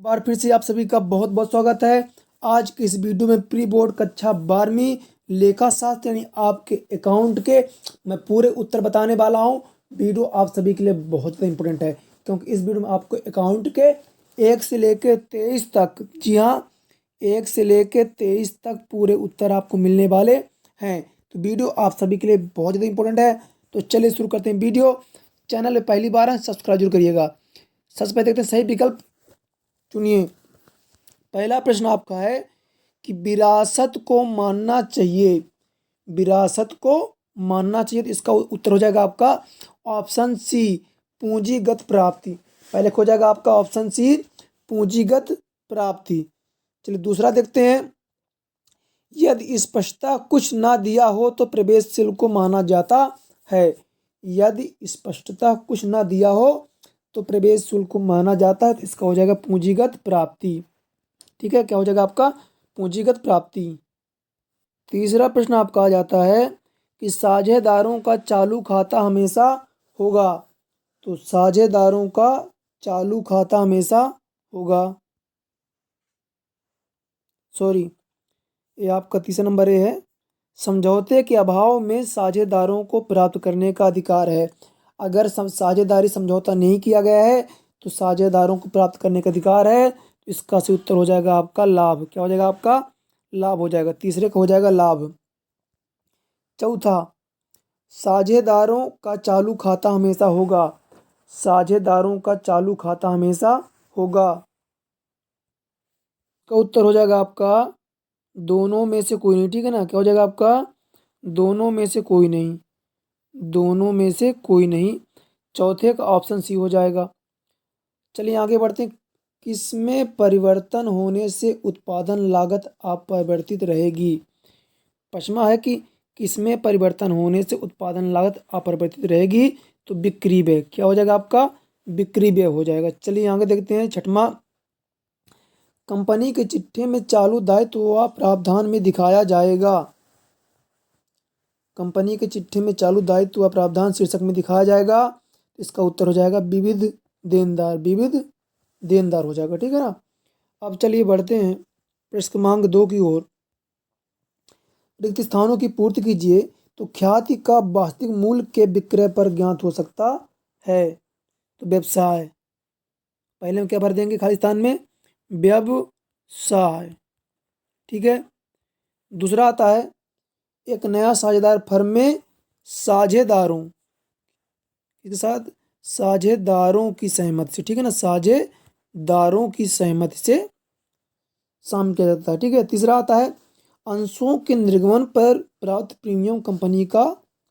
बार फिर से आप सभी का बहुत बहुत स्वागत है। आज के इस वीडियो में प्री बोर्ड कक्षा 12वीं लेखा शास्त्र यानी आपके अकाउंट के मैं पूरे उत्तर बताने वाला हूं। वीडियो आप सभी के लिए बहुत ज़्यादा इंपॉर्टेंट है क्योंकि इस वीडियो में आपको अकाउंट के 1 से लेकर 23 तक, जी हाँ, 1 से लेकर 23 तक पूरे उत्तर आपको मिलने वाले हैं। तो वीडियो आप सभी के लिए बहुत ज़्यादा इंपॉर्टेंट है। तो चलिए शुरू करते हैं वीडियो। चैनल में पहली बार है, सब्सक्राइब जरूर करिएगा। सबसे पहले देखते हैं सही विकल्प चुनिए। पहला प्रश्न आपका है कि विरासत को मानना चाहिए। विरासत को मानना चाहिए, तो इसका उत्तर हो जाएगा आपका ऑप्शन सी, पूंजीगत प्राप्ति। पहले हो जाएगा आपका ऑप्शन सी, पूंजीगत प्राप्ति। चलिए दूसरा देखते हैं। यदि स्पष्टता कुछ ना दिया हो तो प्रवेश शुल्क को माना जाता है। यदि स्पष्टता कुछ ना दिया हो तो प्रवेश शुल्क को माना जाता है, तो इसका हो जाएगा पूंजीगत प्राप्ति। ठीक है, क्या हो जाएगा आपका पूंजीगत प्राप्ति। तीसरा प्रश्न आपका आ जाता है कि साझेदारों का चालू खाता हमेशा होगा। तो साझेदारों का चालू खाता हमेशा होगा, सॉरी, ये आपका तीसरा नंबर ए है। समझौते के अभाव में साझेदारों को प्राप्त करने का अधिकार है। अगर साझेदारी समझौता नहीं किया गया है तो साझेदारों को प्राप्त करने का अधिकार है। इसका सही उत्तर हो जाएगा आपका लाभ। क्या हो जाएगा आपका लाभ हो जाएगा, तीसरे का हो जाएगा लाभ। चौथा, साझेदारों का चालू खाता हमेशा होगा। साझेदारों का चालू खाता हमेशा होगा का उत्तर हो जाएगा आपका दोनों में से कोई नहीं। ठीक है ना, क्या हो जाएगा आपका दोनों में से कोई नहीं। दोनों में से कोई नहीं, चौथे का ऑप्शन सी हो जाएगा। चलिए आगे बढ़ते हैं। किसमें परिवर्तन होने से उत्पादन लागत अपरिवर्तित रहेगी। पचमा है कि किसमें परिवर्तन होने से उत्पादन लागत अपरिवर्तित रहेगी, तो बिक्री व्यय। क्या हो जाएगा आपका बिक्री व्यय हो जाएगा। चलिए आगे देखते हैं। छठवां, कंपनी के चिट्ठे में चालू दायित्व व प्रावधान में दिखाया जाएगा। कंपनी के चिट्ठे में चालू दायित्व व प्रावधान शीर्षक में दिखाया जाएगा। इसका उत्तर हो जाएगा विविध देनदार। विविध देनदार हो जाएगा। ठीक है ना। अब चलिए बढ़ते हैं प्रश्न क्रमांक 2 की ओर। रिक्त स्थानों की पूर्ति कीजिए तो ख्याति का वास्तविक मूल्य के विक्रय पर ज्ञात हो सकता है। तो व्यवसाय, पहले हम क्या भर देंगे खाली स्थान में, व्यवसाय। ठीक है। दूसरा आता है एक नया साझेदार फर्म में साझेदारों के साथ साझेदारों की सहमति से, ठीक है ना, साझेदारों की सहमति से शामिल किया जाता है। ठीक है। तीसरा आता है अंशों के निर्गमन पर प्राप्त प्रीमियम कंपनी का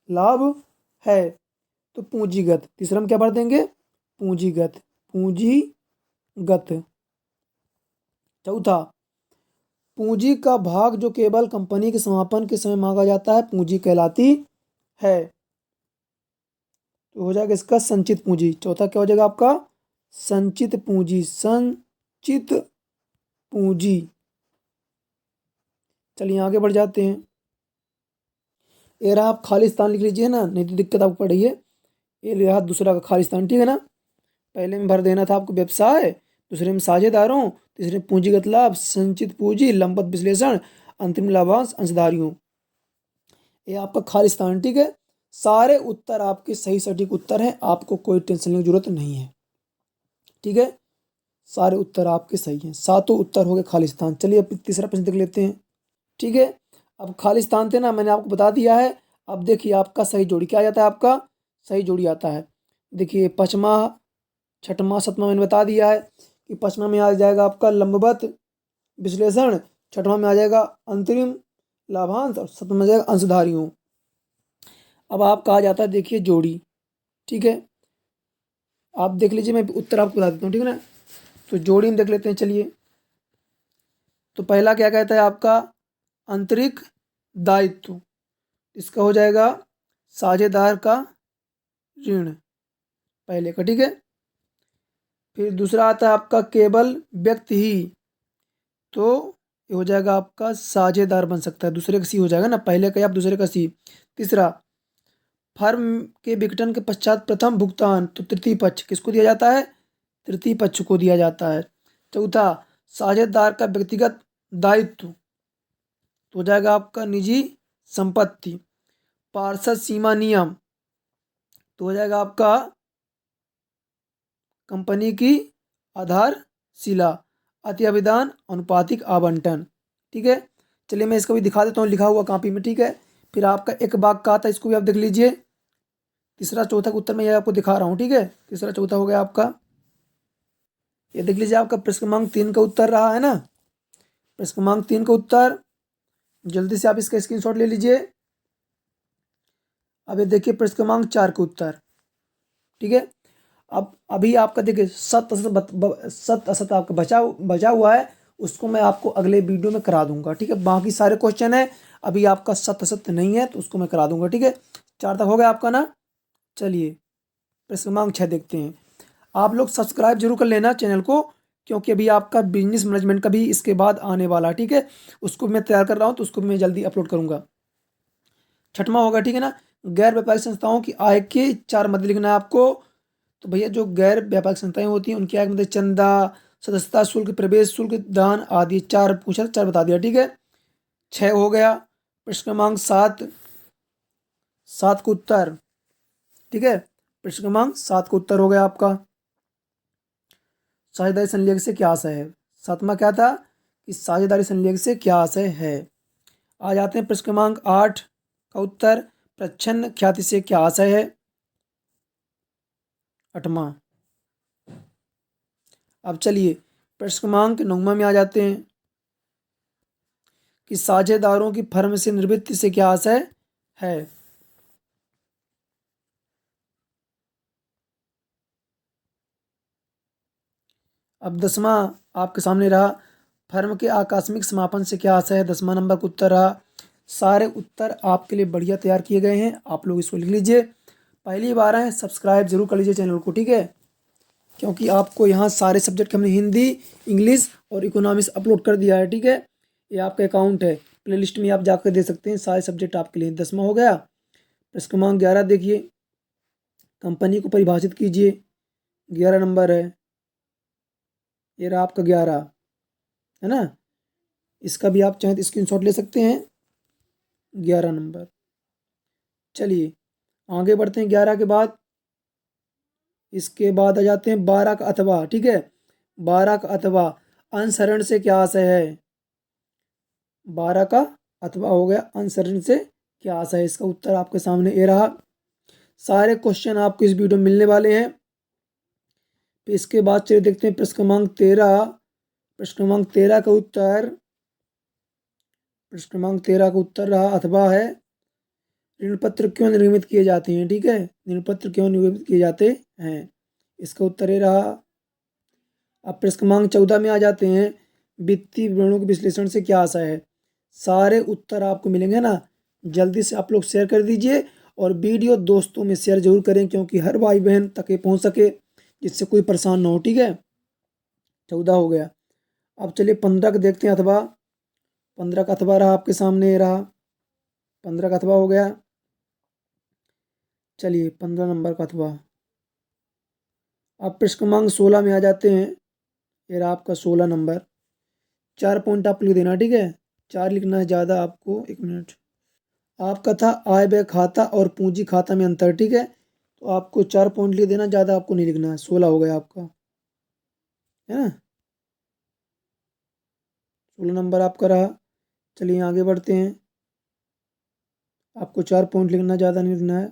लाभ है। तो पूंजीगत, तीसरा हम क्या भर देंगे, पूंजीगत। पूंजीगत। चौथा, पूंजी का भाग जो केवल कंपनी के समापन के समय मांगा जाता है पूंजी कहलाती है। तो हो जाएगा इसका संचित पूंजी। चौथा क्या हो जाएगा आपका संचित पूंजी। संचित पूंजी। चलिए आगे बढ़ जाते हैं। ये रहा, आप खाली स्थान लिख लीजिए ना, नहीं तो दिक्कत आपको पड़ी है। ये रहा दूसरा का खाली स्थान। ठीक है ना। पहले में भर देना था आपको व्यवसाय, दूसरे में साझेदारों, तीसरे में पूंजीगत लाभ, संचित पूंजी, लंपत विश्लेषण, अंतिम लाभांश अंशधारियों। ये आपका खाली स्थान। ठीक है। सारे उत्तर आपके सही सटीक उत्तर हैं, आपको कोई टेंशन लेने की जरूरत नहीं है। ठीक है, सारे उत्तर आपके सही हैं। सातों उत्तर हो गए खाली स्थान। चलिए अब तीसरा प्रश्न देख लेते हैं। ठीक है। अब खाली स्थान थे ना, मैंने आपको बता दिया है। अब देखिए आपका सही जोड़ी क्या आ जाता है, आपका सही जोड़ी आता है। देखिए पचमा, छठवां, सतवां मैंने बता दिया है कि पचमा में आ जाएगा आपका लंबवत विश्लेषण, छठवां में आ जाएगा अंतरिम लाभांश और सतवां में आ जाएगा अंशधारियों। अब आप कहा जाता है देखिए जोड़ी। ठीक है, आप देख लीजिए, मैं उत्तर आपको बता देता हूँ। ठीक है ना। तो जोड़ी में देख लेते हैं। चलिए, तो पहला क्या कहता है आपका आंतरिक दायित्व, इसका हो जाएगा साझेदार का ऋण, पहले का। ठीक है। फिर दूसरा आता है आपका केवल व्यक्ति ही, तो ये हो जाएगा आपका साझेदार बन सकता है। दूसरे का सी हो जाएगा ना, पहले का आप दूसरे का सी। तीसरा, फर्म के विघटन के पश्चात प्रथम भुगतान, तो तृतीय पक्ष किसको दिया जाता है, तृतीय पक्ष को दिया जाता है। चौथा, साझेदार का व्यक्तिगत दायित्व तो हो जाएगा आपका निजी संपत्ति। पार्षद सीमा नियम तो हो जाएगा आपका कंपनी की आधारशिला। अति अभिदान अनुपातिक आवंटन। ठीक है, चलिए मैं इसको भी दिखा देता हूँ लिखा हुआ कॉपी में। ठीक है, फिर आपका एक भाग का आता है, इसको भी आप देख लीजिए। तीसरा चौथा का उत्तर मैं ये आपको दिखा रहा हूँ। ठीक है, तीसरा चौथा हो गया आपका, ये देख लीजिए आपका प्रश्न क्रमांक 3 का उत्तर रहा है ना। प्रश्न क्रमांक 3 का उत्तर, जल्दी से आप इसका स्क्रीनशॉट ले लीजिए। अब ये देखिए प्रश्न क्रमांक 4 का उत्तर। ठीक है, अब अभी आपका देखिए 7% आपका बचा बचा हुआ है, उसको मैं आपको अगले वीडियो में करा दूंगा। ठीक है, बाकी सारे क्वेश्चन है, अभी आपका 7% नहीं है तो उसको मैं करा दूंगा। ठीक है, 4 तक हो गया आपका ना। चलिए प्रश्न क्रमांक 6 देखते हैं। आप लोग सब्सक्राइब जरूर कर लेना चैनल को, क्योंकि अभी आपका बिजनेस मैनेजमेंट का भी इसके बाद आने वाला है। ठीक है, उसको भी मैं तैयार कर रहा हूँ, तो उसको भी मैं जल्दी अपलोड करूंगा। छठवां होगा, ठीक है ना, गैर व्यापारिक संस्थाओं की आय के 4 मद लिखना है आपको। तो भैया जो गैर व्यापारिक संस्थाएं होती हैं उनकी आय मतलब चंदा, सदस्यता शुल्क, प्रवेश शुल्क, दान आदि। 4 पूछा, 4 बता दिया। ठीक है, 6 हो गया। प्रश्न क्रमांक 7, 7 का उत्तर। ठीक है, प्रश्न क्रमांक 7 का उत्तर हो गया आपका, साझेदारी संलेख से क्या आशय है। सातवां क्या था कि साझेदारी संलेख से क्या आशय है। आ जाते हैं प्रश्न क्रमांक 8 का उत्तर, प्रच्छन्न ख्याति से क्या आशय है। 8वां। अब चलिए प्रश्न क्रमांक 9वां में आ जाते हैं कि साझेदारों की फर्म से निवृत्ति से क्या आशय है। अब 10वां आपके सामने रहा, फर्म के आकस्मिक समापन से क्या आशय है। 10वां नंबर का उत्तर रहा। सारे उत्तर आपके लिए बढ़िया तैयार किए गए हैं, आप लोग इसको लिख लीजिए। पहली बार आए सब्सक्राइब जरूर कर लीजिए चैनल को। ठीक है, क्योंकि आपको यहाँ सारे सब्जेक्ट हमने हिंदी, इंग्लिश और इकोनॉमिक्स अपलोड कर दिया है। ठीक है, ये आपका अकाउंट है, प्लेलिस्ट में आप जाकर दे सकते हैं, सारे सब्जेक्ट आपके लिए। 10वां हो गया। प्रश्न क्रमांक 11 देखिए, कंपनी को परिभाषित कीजिए। 11 नंबर है, ये रहा आपका 11, है ना। इसका भी आप चाहें तो स्क्रीनशॉट ले सकते हैं। 11 नंबर। चलिए आगे बढ़ते हैं 11 के बाद। इसके बाद आ जाते हैं 12 का अथवा। ठीक है, 12 का अथवा, अनुसरण से क्या आशय है। 12 का अथवा हो गया, अनुसरण से क्या आशय है। इसका उत्तर आपके सामने ये रहा। सारे क्वेश्चन आपको इस वीडियो में मिलने वाले हैं। फिर इसके बाद चलिए देखते हैं प्रश्न क्रमांक 13। प्रश्न क्रमांक 13 का उत्तर, प्रश्न क्रमांक 13 का उत्तर रहा अथवा है, ऋण पत्र क्यों निर्मित किए जाते हैं। ठीक है, ऋण पत्र क्यों निर्मित किए जाते हैं, इसका उत्तर ये रहा। अब प्रश्न क्रमांक 14 में आ जाते हैं, वित्तीय विवरणों के विश्लेषण से क्या आशय है। सारे उत्तर आपको मिलेंगे ना, जल्दी से आप लोग शेयर कर दीजिए और वीडियो दोस्तों में शेयर जरूर करें, क्योंकि हर भाई बहन तक ये पहुंच सके, जिससे कोई परेशान ना हो। ठीक है, 14 हो गया। अब चलिए 15 का देखते हैं अथवा। 15 का अथवा रहा आपके सामने, ये रहा 15 का अथवा हो गया। चलिए 15 नंबर का अथवा। अब प्रश्न क्रमांक 16 में आ जाते हैं, ये रहा आपका 16 नंबर। 4 पॉइंट आपको लिख देना। ठीक है, 4 लिखना है ज़्यादा आपको। 1 मिनट। आपका था आय व्यय खाता और पूंजी खाता में अंतर। ठीक है, तो आपको 4 पॉइंट लिख देना, ज़्यादा आपको नहीं लिखना है। 16 हो गया आपका, है ना। 16 नंबर आपका रहा। चलिए आगे बढ़ते हैं। आपको 4 पॉइंट लिखना, ज़्यादा नहीं लिखना है।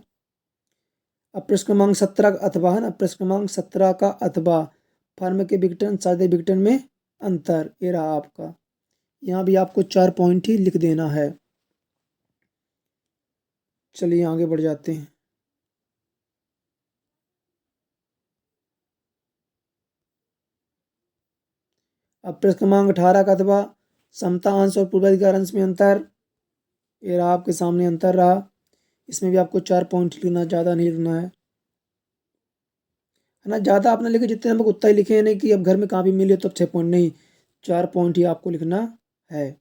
अब प्रश्न क्रमांक 17 का अथवा, है ना। प्रश्न क्रमांक 17 का अथवा, फर्म के विघटन साझे विघटन में अंतर, ये रहा आपका। यहाँ भी आपको 4 पॉइंट ही लिख देना है। चलिए आगे बढ़ जाते हैं। अब प्रश्न क्रमांक 18 का अथवा, समता अंश और पूर्वाधिकार अंश में अंतर, ये रहा आपके सामने अंतर रहा। इसमें भी आपको 4 पॉइंट लिखना, ज़्यादा नहीं लिखना है ना। ज़्यादा आपने लिखे जितने नंबर उतना ही लिखे, नहीं कि अब घर में कॉपी मिले तो 6 पॉइंट नहीं, 4 पॉइंट ही आपको लिखना है।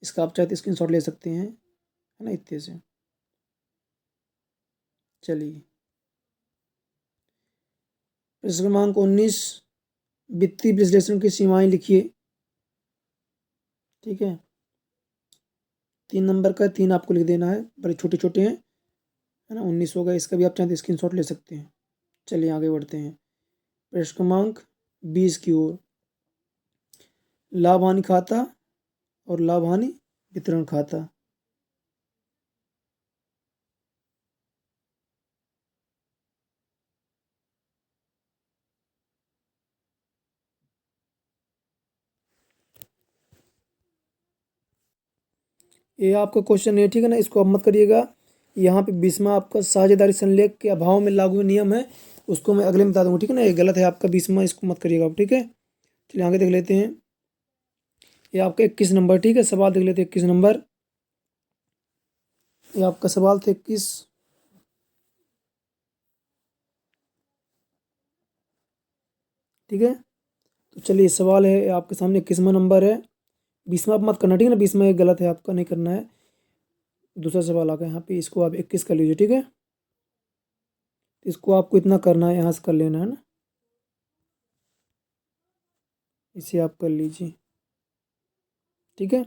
इसका आप चाहे तो स्क्रीनशॉट ले सकते हैं, है ना, इतने से। चलिए प्रश्न क्रमांक 19 वित्तीय विश्लेषण की सीमाएं लिखिए। ठीक है, 3 नंबर का 3 आपको लिख देना है, बड़े छोटे छोटे हैं, है ना। 19 होगा, इसका भी आप चाहें तो स्क्रीनशॉट ले सकते हैं। चलिए आगे बढ़ते हैं प्रश्न क्रमांक 20 की ओर। लाभ हानि खाता और लाभ हानि वितरण खाता। ये आपका क्वेश्चन है, ठीक है ना, इसको अब मत करिएगा। यहाँ पे 20वां आपका साझेदारी संलेख के अभाव में लागू नियम है, उसको मैं अगले में बता दूंगा, ठीक है ना। ये गलत है आपका 20वां, इसको मत करिएगा आप, ठीक है। चलिए आगे देख लेते हैं। ये आपका 21 नंबर, ठीक है, सवाल देख लेते हैं 21 नंबर। ये आपका सवाल था 21। ठीक है, तो चलिए सवाल है आपके सामने, 21वां नंबर है। 20वां आप मत करना, ठीक है ना, 20वां एक गलत है आपका, नहीं करना है। दूसरा सवाल आ गया यहाँ पे, इसको आप 21 कर लीजिए, ठीक है। इसको आपको इतना करना है, यहाँ से कर लेना है ना, इसे आप कर लीजिए, ठीक है।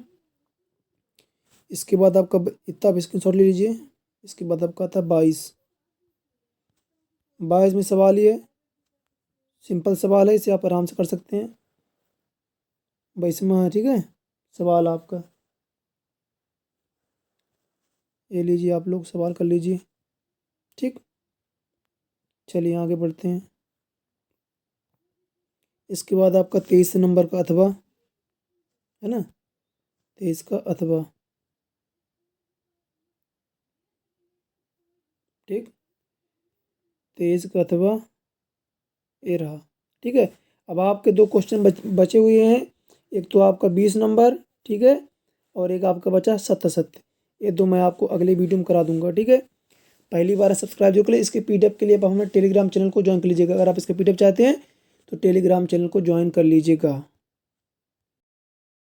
इसके बाद आपका इतना आप स्क्रीन शॉट ले लीजिए। इसके बाद आपका आता है 22। 22 में सवाल ये सिंपल सवाल है, इसे आप आराम से कर सकते हैं। 22वां है, ठीक है, सवाल आपका। ये लीजिए, आप लोग सवाल कर लीजिए, ठीक। चलिए आगे बढ़ते हैं। इसके बाद आपका 23 नंबर का अथवा, है ना, 23 का अथवा, ठीक। 23 का अथवा ये रहा, ठीक है। अब आपके दो क्वेश्चन बचे हुए हैं। एक तो आपका 20 नंबर, ठीक है, और एक आपका बचा सत्य सत्य। ये दो मैं आपको अगले वीडियो में करा दूंगा, ठीक है। पहली बार सब्सक्राइब जो कर लिए, इसके पीडीएफ के लिए आप हमारे टेलीग्राम चैनल को ज्वाइन कर लीजिएगा। अगर आप इसके पीडीएफ चाहते हैं तो टेलीग्राम चैनल को ज्वाइन कर लीजिएगा।